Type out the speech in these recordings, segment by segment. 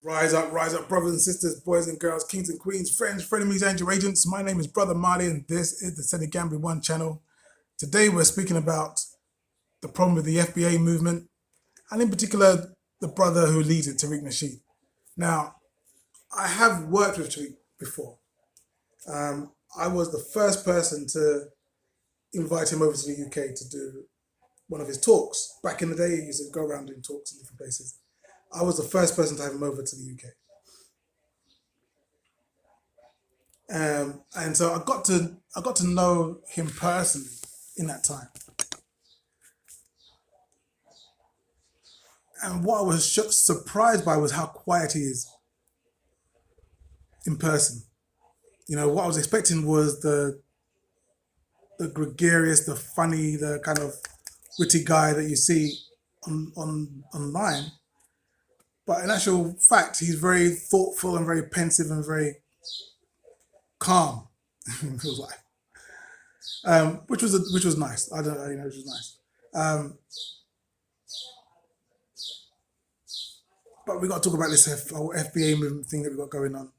Rise up, brothers and sisters, boys and girls, kings and queens, friends, frenemies, and your agents. My name is Brother Marley, and this is the Senegambia One channel. Today, we're speaking about the problem with the FBA movement, and in particular, the brother who leads it, Tariq Nasheed. Now, I have worked with Tariq before. I was the first person to invite him over to the UK to do one of his talks. Back in the day, he used to go around doing talks in different places. I was the first person to have him over to the UK. And so I got to know him personally in that time. And what I was surprised by was how quiet he is in person. You know, what I was expecting was the gregarious, the funny, the kind of witty guy that you see online. But in actual fact, he's very thoughtful and very pensive and very calm. It feels like, which was nice. Which was nice. But we got to talk about this whole FBA movement thing that we got going on.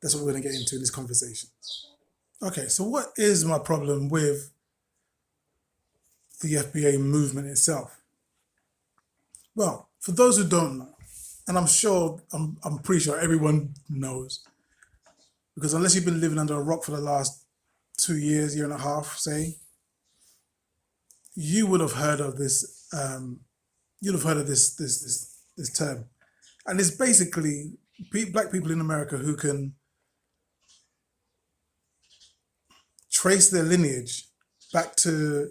That's what we're going to get into in this conversation. Okay, so what is my problem with the FBA movement itself? Well, for those who don't know, and I'm pretty sure everyone knows, because unless you've been living under a rock for the last 2 years, year and a half, say, you would have heard of this. You'd have heard of this term, and it's basically black people in America who can trace their lineage back to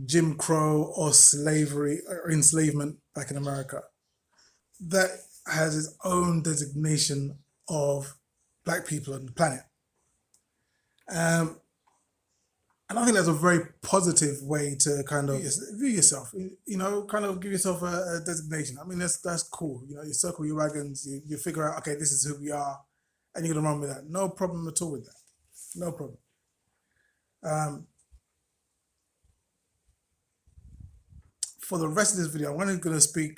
Jim Crow or slavery or enslavement back in America. That has its own designation of black people on the planet. And I think that's a very positive way to kind of view yourself, you know, kind of give yourself a designation. I mean, that's cool. You know, you circle your wagons, you figure out, okay, this is who we are, and you're going to run with that. No problem at all with that. No problem. For the rest of this video, I'm only going to speak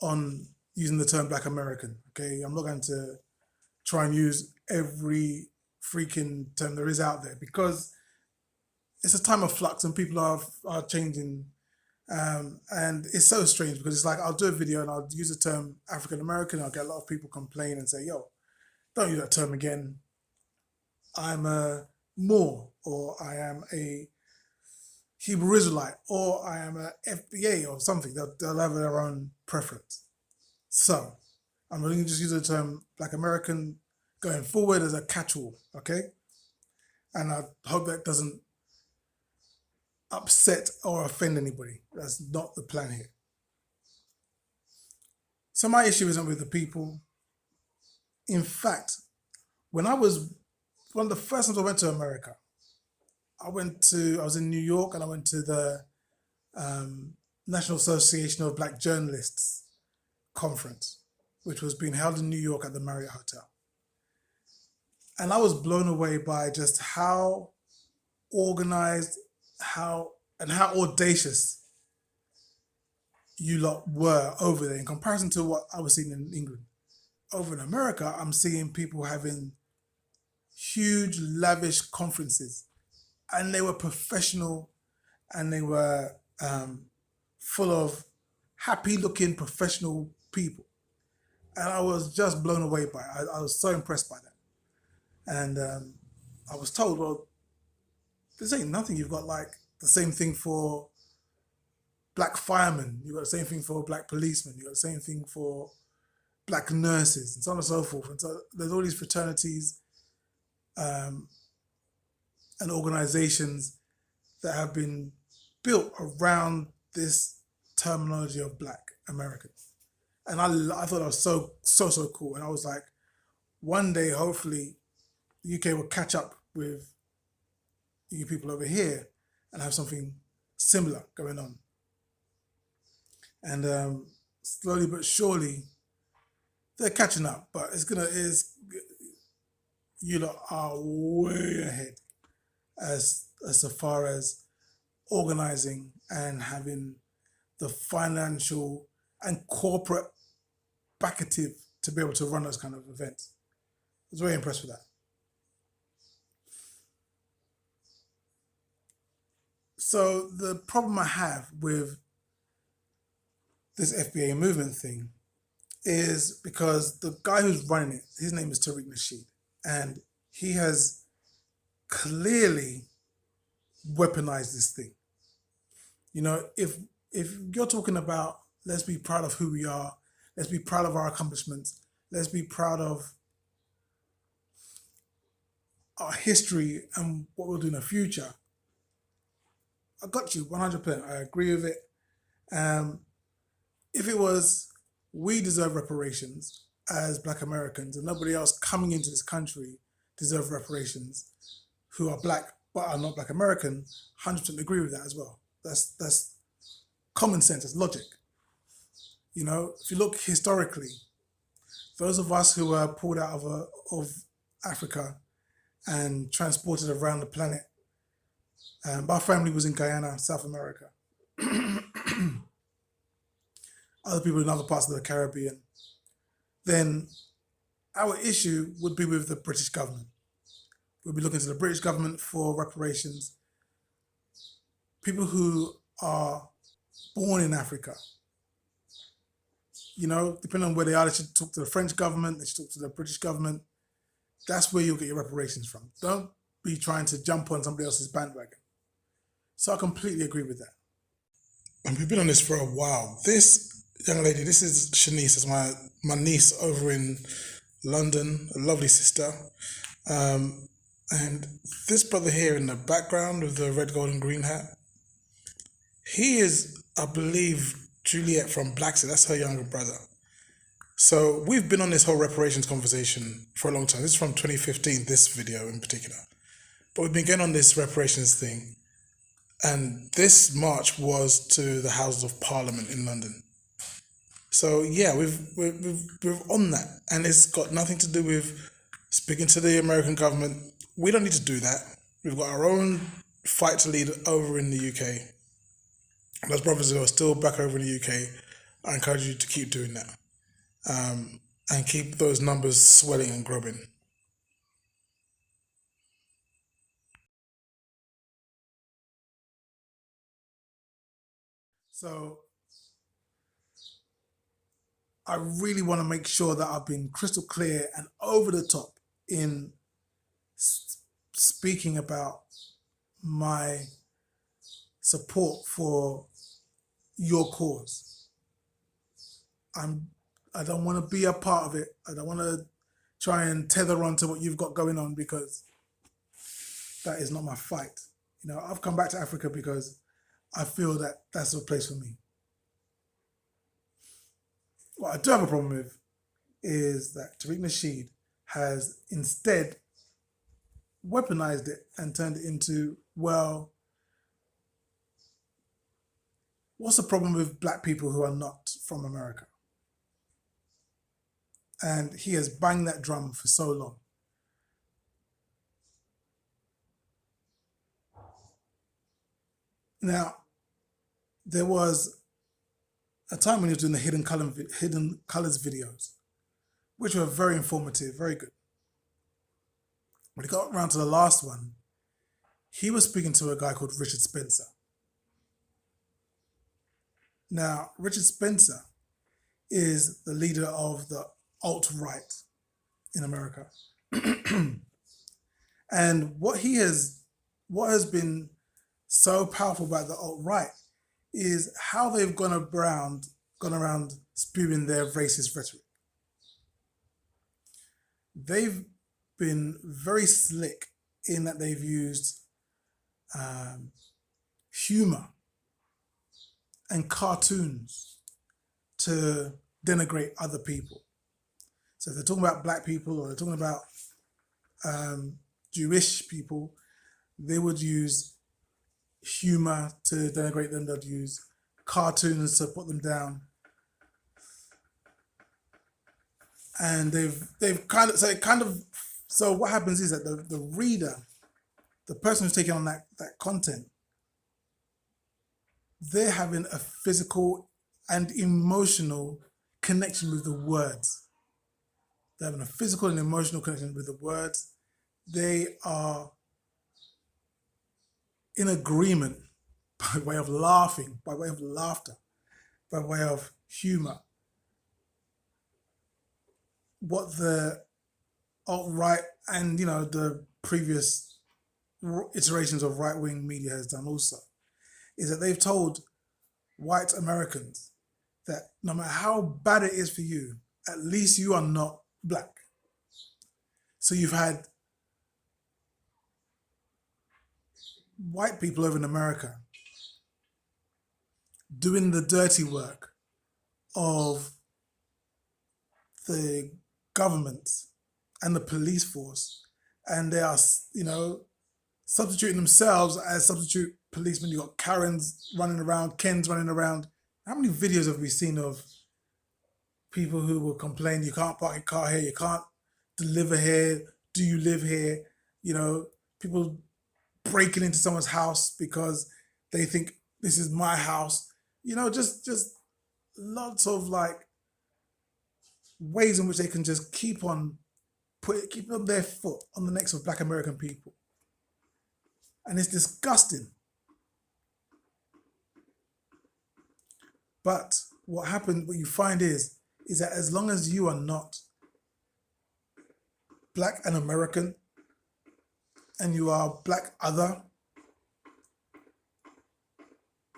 on using the term Black American, okay? I'm not going to try and use every freaking term there is out there, because it's a time of flux and people are changing. And it's so strange because it's like, I'll do a video and I'll use the term African American. I'll get a lot of people complain and say, yo, don't use that term again. I'm a Moor, or I am a Hebrew Israelite, or I am a FBA or something. They'll have their own preference. So I'm going to just use the term Black American going forward as a catch-all, okay? And I hope that doesn't upset or offend anybody. That's not the plan here. So my issue isn't with the people. In fact, one of the first times I went to America, I was in New York, and I went to the National Association of Black Journalists conference, which was being held in New York at the Marriott Hotel. And I was blown away by just how organized, how audacious you lot were over there in comparison to what I was seeing in England. Over in America, I'm seeing people having huge, lavish conferences, and they were professional, and they were full of happy-looking professional people. And I was just blown away by it. I was so impressed by that. And I was told, well, this ain't nothing. You've got like the same thing for black firemen. You've got the same thing for black policemen. You've got the same thing for black nurses, and so on and so forth. And so there's all these fraternities and organizations that have been built around this terminology of Black American. And I thought that was so cool. And I was like, one day, hopefully, the UK will catch up with you people over here and have something similar going on. And slowly but surely, they're catching up. But you lot are way ahead as far as organizing and having the financial and corporate backative to be able to run those kind of events. I was very impressed with that. So the problem I have with this FBA movement thing is because the guy who's running it, his name is Tariq Nasheed, and he has clearly weaponized this thing. You know, if you're talking about let's be proud of who we are, let's be proud of our accomplishments, let's be proud of our history and what we'll do in the future, I got you 100%. I agree with it. If it was we deserve reparations as Black Americans and nobody else coming into this country deserve reparations who are Black but are not Black American, 100% agree with that as well. That's common sense, it's logic. You know, if you look historically, those of us who were pulled out of Africa and transported around the planet, our family was in Guyana, South America. Other people in other parts of the Caribbean, then our issue would be with the British government. We'll be looking to the British government for reparations. People who are born in Africa, you know, depending on where they are, they should talk to the French government, they should talk to the British government. That's where you'll get your reparations from. Don't be trying to jump on somebody else's bandwagon. So I completely agree with that. And we've been on this for a while. This young lady, this is Shanice, is my niece over in London, a lovely sister. And this brother here in the background with the red, gold and green hat, he is, I believe, Juliet from Blackset. That's her younger brother. So we've been on this whole reparations conversation for a long time. This is from 2015, this video in particular. But we've been getting on this reparations thing. And this march was to the Houses of Parliament in London. So yeah, we're on that. And it's got nothing to do with speaking to the American government. We don't need to do that. We've got our own fight to lead over in the UK. Those brothers who are still back over in the UK, I encourage you to keep doing that. And keep those numbers swelling and growing. So I really want to make sure that I've been crystal clear and over the top in speaking about my support for your cause. I don't want to be a part of it. I don't want to try and tether on to what you've got going on, because that is not my fight. You know, I've come back to Africa because I feel that that's a place for me. What I do have a problem with is that Tariq Nasheed has instead weaponized it and turned it into, well, what's the problem with Black people who are not from America? And he has banged that drum for so long. Now, there was a time when he was doing the hidden colors videos, which were very informative, very good. When he got around to the last one, he was speaking to a guy called Richard Spencer. Now, Richard Spencer is the leader of the alt-right in America. And what has been so powerful about the alt-right is how they've gone around spewing their racist rhetoric. They've been very slick in that they've used humor and cartoons to denigrate other people. So if they're talking about Black people or they're talking about Jewish people, they would use humor to denigrate them. They'd use cartoons to put them down. And so what happens is that the reader, the person who's taking on that content, they're having a physical and emotional connection with the words. They're having a physical and emotional connection with the words. They are in agreement by way of laughing, by way of laughter, by way of humor. What the alt-right and the previous iterations of right-wing media has done also is that they've told white Americans that no matter how bad it is for you, at least you are not black. So you've had white people over in America doing the dirty work of the government and the police force, and they are, substituting themselves as substitute policemen. You got Karens running around, Kens running around. How many videos have we seen of people who will complain, you can't park your car here, you can't deliver here, do you live here? People breaking into someone's house because they think this is my house. Just lots of ways in which they can just keep on their foot on the necks of black American people. And it's disgusting. But what you find is that as long as you are not black and American, and you are black other,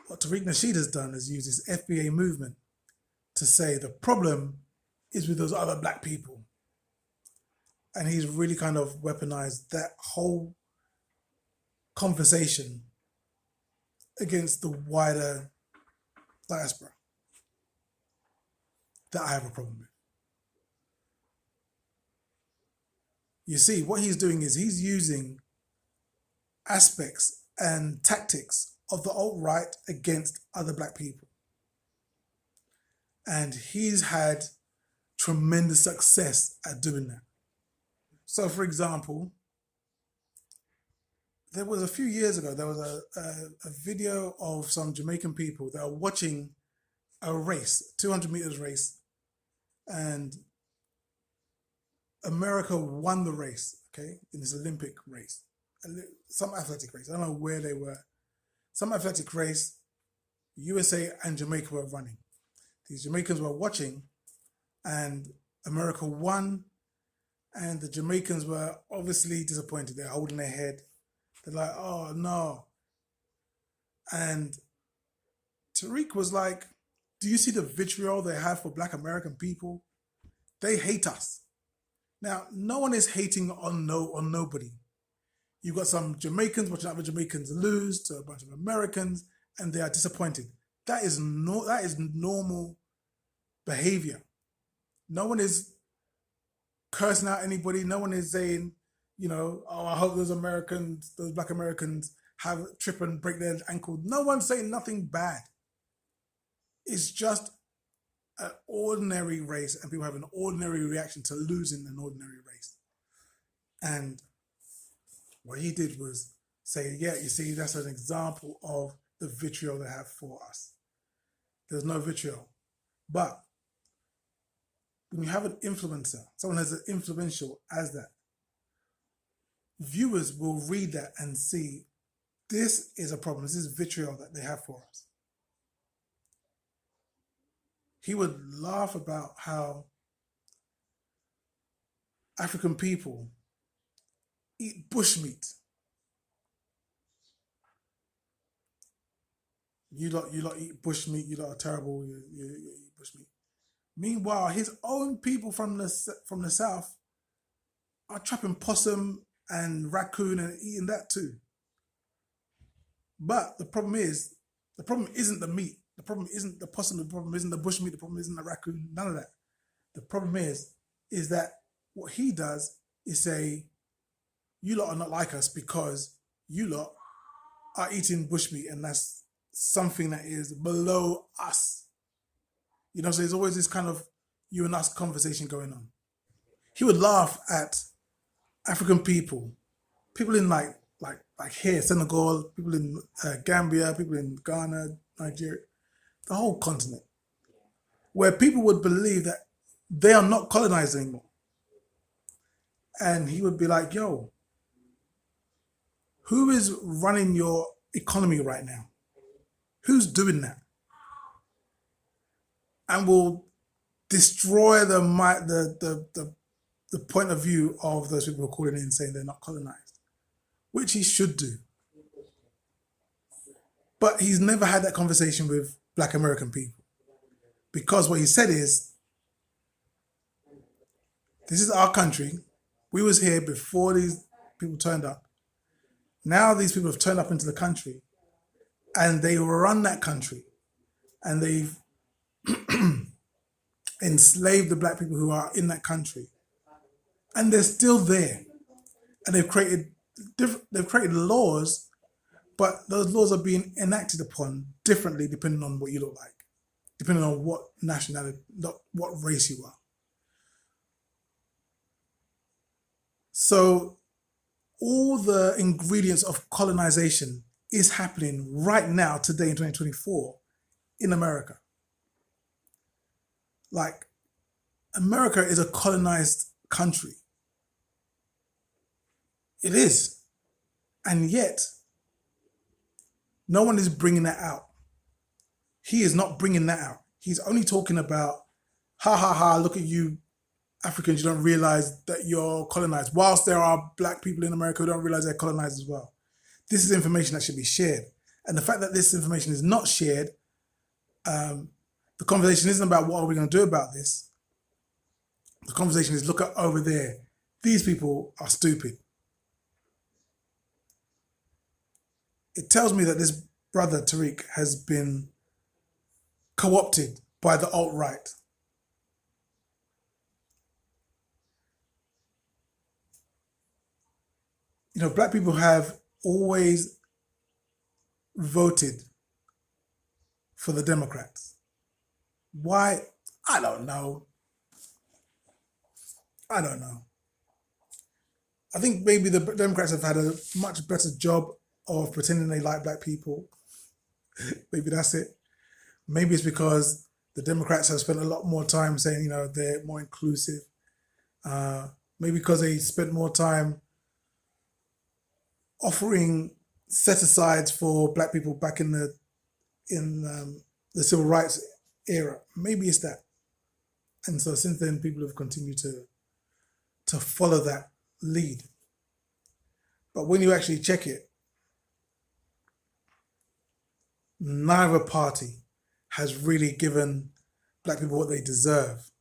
what Tariq Nasheed has done is use this FBA movement to say the problem is with those other black people. And he's really kind of weaponized that whole conversation against the wider diaspora that I have a problem with. You see, what he's doing is he's using aspects and tactics of the alt-right against other black people. And he's had tremendous success at doing that. So, for example, there was a few years ago, there was a video of some Jamaican people that are watching a race, 200 meters race, and America won the race, okay, in this Olympic race, some athletic race. I don't know where they were. Some athletic race, USA and Jamaica were running. These Jamaicans were watching, and America won, and the Jamaicans were obviously disappointed. They're holding their head. They're like, oh no. And Tariq was like, do you see the vitriol they have for black American people? They hate us. Now, no one is hating on nobody. You've got some Jamaicans watching other Jamaicans lose to a bunch of Americans, and they are disappointed. That is normal behavior. No one is cursing out anybody. No one is saying, oh, I hope those black Americans trip and break their ankle. No one's saying nothing bad. It's just an ordinary race, and people have an ordinary reaction to losing an ordinary race. And what he did was say, yeah, you see, that's an example of the vitriol they have for us. There's no vitriol. But when you have an influencer, someone as influential as that, viewers will read that and see this is a problem. This is vitriol that they have for us. He would laugh about how African people eat bushmeat. You lot eat bushmeat. You lot are terrible. You eat bushmeat. Meanwhile, his own people from the south are trapping possum and raccoon and eating that too. But the problem isn't the meat. The problem isn't the possum. The problem isn't the bushmeat. The problem isn't the raccoon. None of that. The problem is that what he does is say, you lot are not like us because you lot are eating bushmeat, and that's something that is below us. So there's always this kind of you and us conversation going on. He would laugh at African people in like here, Senegal, people in Gambia, people in Ghana, Nigeria, the whole continent, where people would believe that they are not colonized anymore. and he would be like, yo, who is running your economy right now? Who's doing that? And will destroy the point of view of those people who are calling in saying they're not colonized, which he should do. But he's never had that conversation with Black American people, because what he said is, this is our country. We was here before these people turned up. Now these people have turned up into the country and they run that country, and they've enslaved the Black people who are in that country, and they're still there. And they've created laws, but those laws are being enacted upon differently depending on what you look like, depending on what nationality, what race you are. So all the ingredients of colonization is happening right now, today in 2024, in America. Like, America is a colonized country. It is. And yet, no one is bringing that out. He is not bringing that out. He's only talking about, ha ha ha, look at you Africans, you don't realize that you're colonized. Whilst there are Black people in America who don't realize they're colonized as well. This is information that should be shared. And the fact that this information is not shared, the conversation isn't about what are we going to do about this. The conversation is, look at over there. These people are stupid. It tells me that this brother, Tariq, has been co-opted by the alt-right. You know, Black people have always voted for the Democrats. Why? I don't know. I don't know. I think maybe the Democrats have had a much better job of pretending they like Black people. Maybe that's it. Maybe it's because the Democrats have spent a lot more time saying, you know, they're more inclusive. Maybe because they spent more time offering set-asides for Black people back in the civil rights era. Maybe it's that. And so since then, people have continued to follow that lead. But when you actually check it, neither party has really given Black people what they deserve.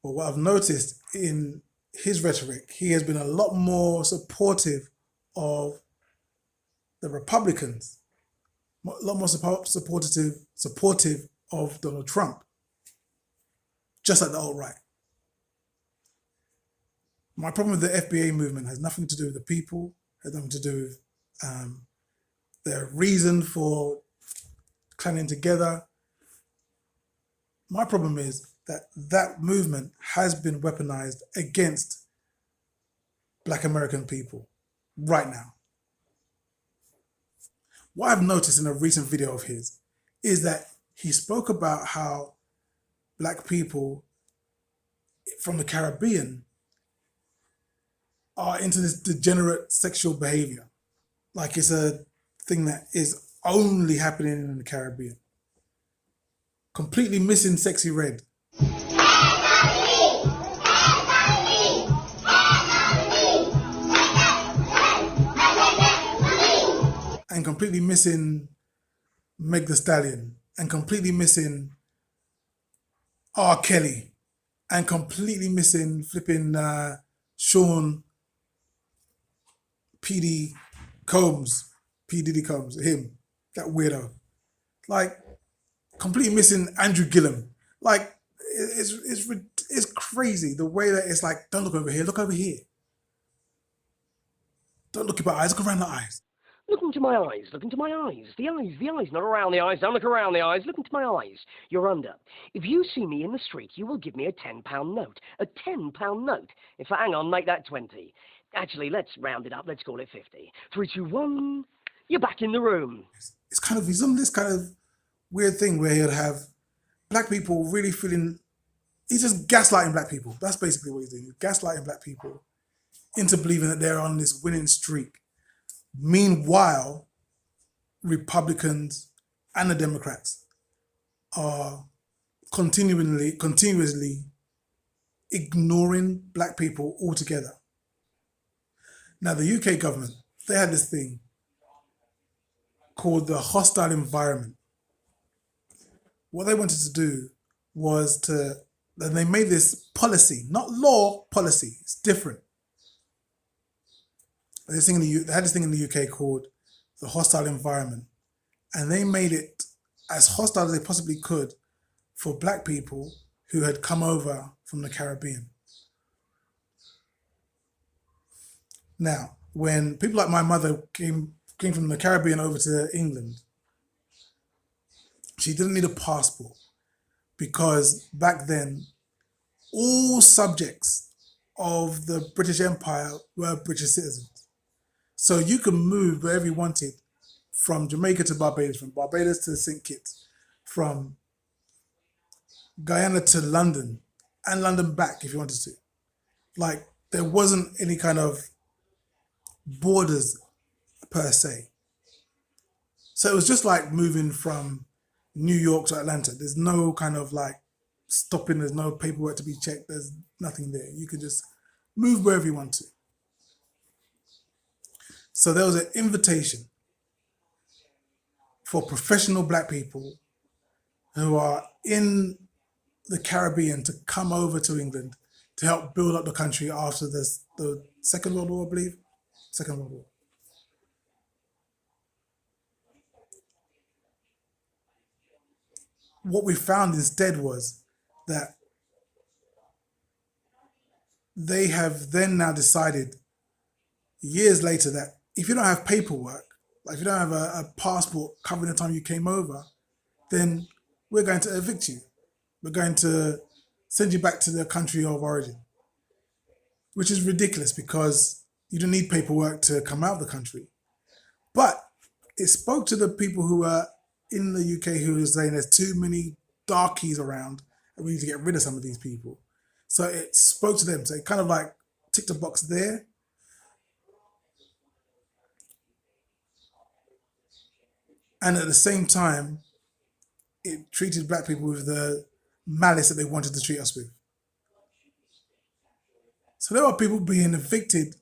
But what I've noticed in his rhetoric, he has been a lot more supportive of the Republicans, a lot more supportive of Donald Trump, just like the alt-right. My problem with the FBA movement has nothing to do with the people, has nothing to do with their reason for clamming together. My problem is that movement has been weaponized against Black American people right now. What I've noticed in a recent video of his is that he spoke about how Black people from the Caribbean are into this degenerate sexual behavior. Like it's a thing that is only happening in the Caribbean. Completely missing Sexy Red. And completely missing Meg Thee Stallion, and completely missing R. Kelly, and completely missing flipping Sean P. Diddy Combs, him, that weirdo. Like, completely missing Andrew Gillum. Like, it's crazy the way that it's like, don't look over here, look over here. Don't look at my eyes, look around the eyes. Look into my eyes, look into my eyes. The eyes, not around the eyes. Don't look around the eyes, look into my eyes. You're under. If you see me in the street, you will give me a £10 note. A £10 note. In fact, hang on, make that 20. Actually, let's round it up, let's call it 50. 3, 2, 1, you're back in the room. It's kind of, he's on this kind of weird thing where he'll have Black people really feeling He's just gaslighting black people. That's basically what he's doing. He's gaslighting black people into believing that they're on this winning streak. Meanwhile, Republicans and the Democrats are continuously ignoring black people altogether. Now, the UK government, they had this thing called the hostile environment. What they wanted to do was and they made this policy, not law, policy. It's different. They had this thing in the UK called the hostile environment, and they made it as hostile as they possibly could for black people who had come over from the Caribbean. Now, when people like my mother came from the Caribbean over to England, she didn't need a passport because back then, all subjects of the British Empire were British citizens. So you could move wherever you wanted, from Jamaica to Barbados, from Barbados to St. Kitts, from Guyana to London, and London back if you wanted to. Like, there wasn't any kind of borders per se. So it was just like moving from New York to Atlanta. There's no kind of like stopping, there's no paperwork to be checked, there's nothing there. You can just move wherever you want to. So there was an invitation for professional black people who are in the Caribbean to come over to England to help build up the country after the Second World War, I believe. Second World War. What we found instead was that they have then now decided years later that if you don't have paperwork, like if you don't have a passport covering the time you came over, then we're going to evict you. We're going to send you back to the country of origin, which is ridiculous because you don't need paperwork to come out of the country. But it spoke to the people who were in the UK who were saying there's too many darkies around and we need to get rid of some of these people. So it spoke to them. So it kind of like ticked a box there. And at the same time, it treated black people with the malice that they wanted to treat us with. So there were people being evicted,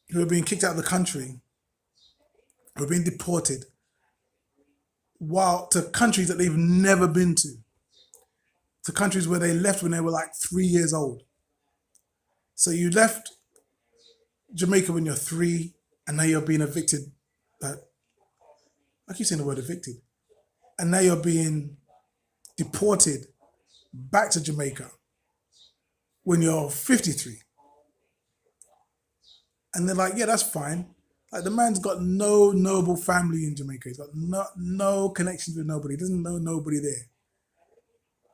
who were being kicked out of the country, who were being deported, while to countries that they've never been to countries where they left when they were like 3 years old. So you left Jamaica when you're 3, and now you're being evicted. I keep saying the word evicted. And now you're being deported back to Jamaica when you're 53. And they're like, yeah, that's fine. Like, the man's got no noble family in Jamaica. He's got no connections with nobody. He doesn't know nobody there.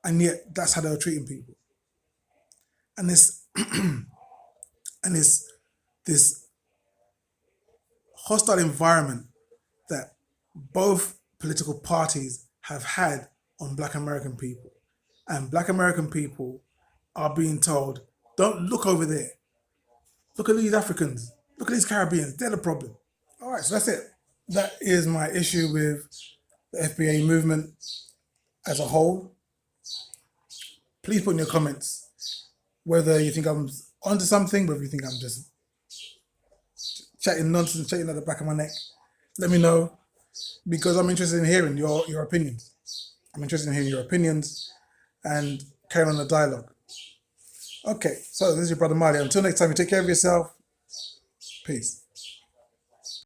And yet that's how they were treating people. And this this hostile environment that both political parties have had on Black American people. And Black American people are being told, don't look over there. Look at these Africans. Look at these Caribbeans. They're the problem. All right, so that's it. That is my issue with the FBA movement as a whole. Please put in your comments whether you think I'm onto something, whether you think I'm just chatting nonsense, chatting at the back of my neck. Let me know, because I'm interested in hearing your opinions. I'm interested in hearing your opinions and carrying on the dialogue. Okay, so this is your brother Marley. Until next time, you take care of yourself. Peace.